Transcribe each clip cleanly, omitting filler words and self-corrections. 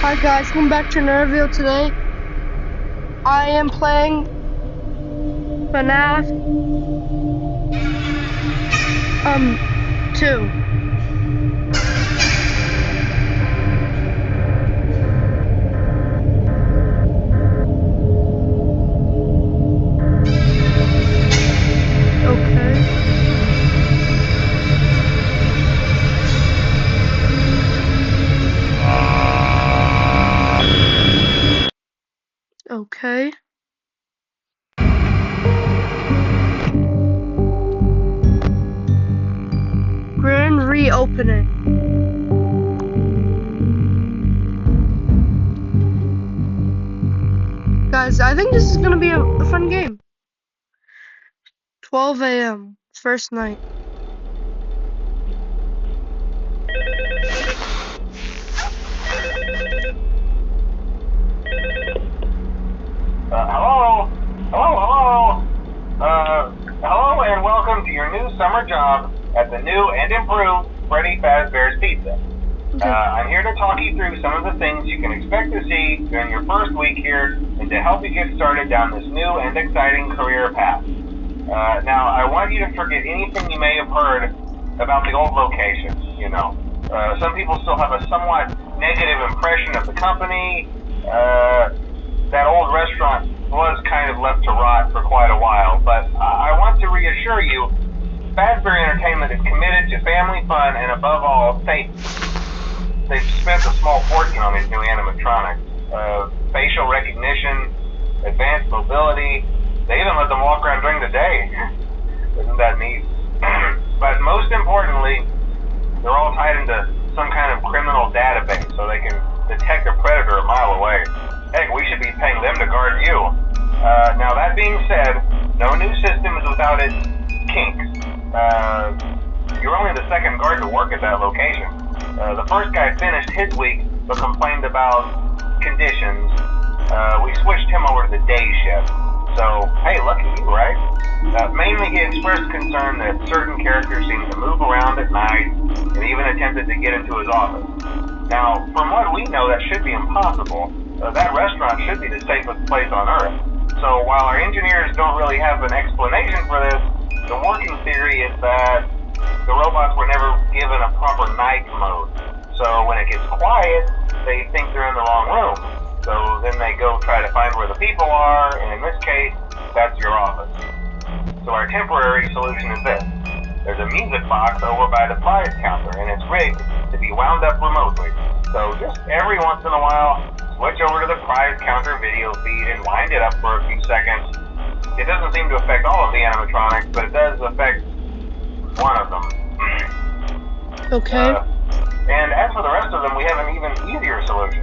Hi guys, welcome back to another video today. I am playing Fanf 2. Okay. Okay. Grand reopening. Guys, I think this is gonna be a fun game. 12 a.m. First night. Hello and welcome to your new summer job at the new and improved Freddy Fazbear's Pizza. Okay. I'm here to talk you through some of the things you can expect to see during your first week here and to help you get started down this new and exciting career path. Now, I want you to forget anything you may have heard about the old location, some people still have a somewhat negative impression of the company. That old restaurant was kind of left to rot for quite a while, but I want to reassure you, Fazbear Entertainment is committed to family fun and above all, safety. They've spent a small fortune on these new animatronics. Facial recognition, advanced mobility, they even let them walk around during the day. Isn't that neat? But most importantly, they're all tied into some kind of criminal database so they can detect a predator a mile away. Heck, we should be paying them to guard you. Now that being said, no new system is without its kinks. You're only the second guard to work at that location. The first guy finished his week but complained about conditions. We switched him over to the day shift. So, hey, lucky you, right? Mainly he expressed concern that certain characters seemed to move around at night and even attempted to get into his office. Now, from what we know, that should be impossible. That restaurant should be the safest place on Earth. So while our engineers don't really have an explanation for this, the working theory is that the robots were never given a proper night mode. So when it gets quiet, they think they're in the wrong room. So then they go try to find where the people are, and in this case, that's your office. So our temporary solution is this. There's a music box over by the prize counter, and it's rigged to be wound up remotely. So just every once in a while, switch over to the prize counter video feed and wind it up for a few seconds. It doesn't seem to affect all of the animatronics, but it does affect one of them. Okay. And as for the rest of them, we have an even easier solution.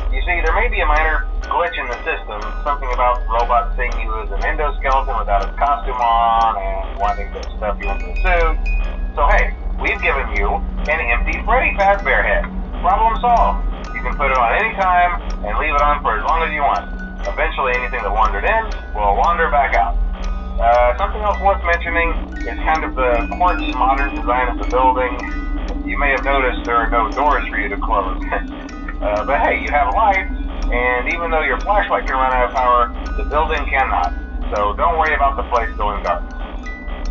You see, there may be a minor glitch in the system, something about robots seeing you as an endoskeleton without his costume on and wanting to stuff you into a suit. So hey, we've given you an empty Freddy Fazbear head. Problem solved. You can put it on any time and leave it on for as long as you want. Eventually anything that wandered in will wander back out. Something else worth mentioning is kind of the quartz modern design of the building. You may have noticed there are no doors for you to close. But hey, you have lights, and even though your flashlight can run out of power, the building cannot. So don't worry about the place going dark.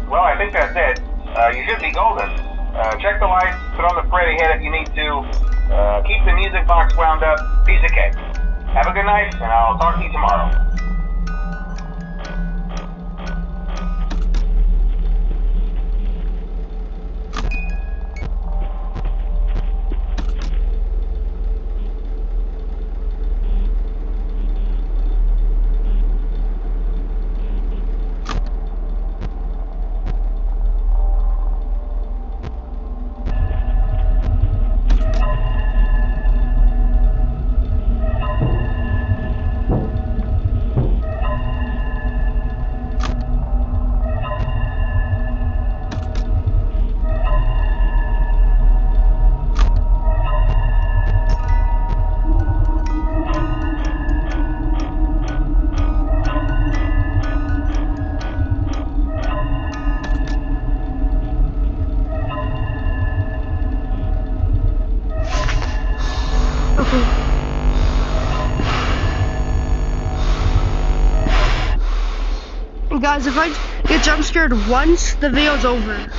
Well, I think that's it. You should be golden. Check the lights, put on the Freddy head if you need to. Keep the music box wound up. Piece of cake. Have a good night, and I'll talk to you tomorrow. Guys, if I get jump scared once, the video's over.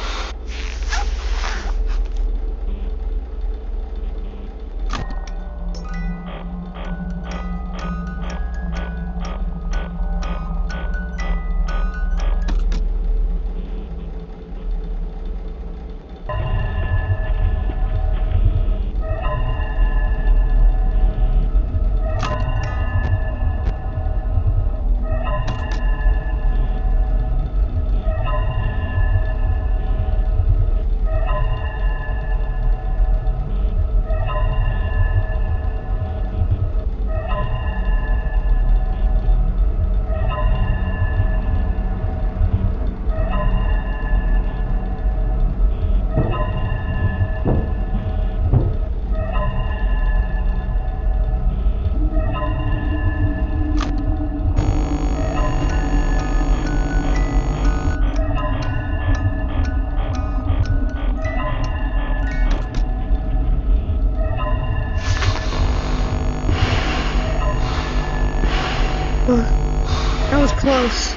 That was close.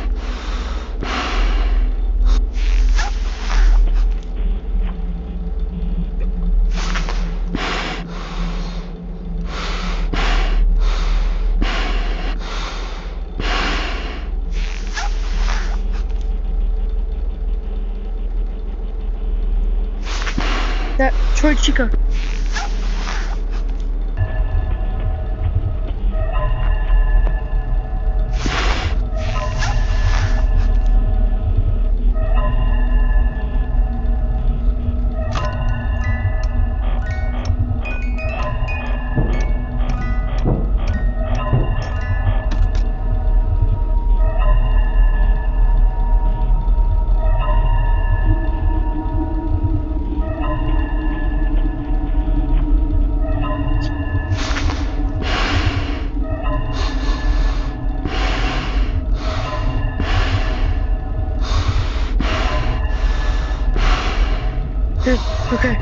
That Troy Chica. Okay.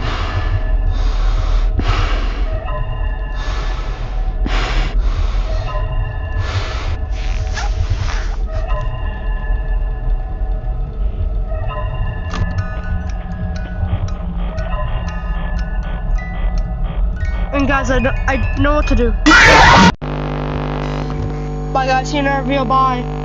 And guys, I know what to do. Bye guys, see you in our video, bye.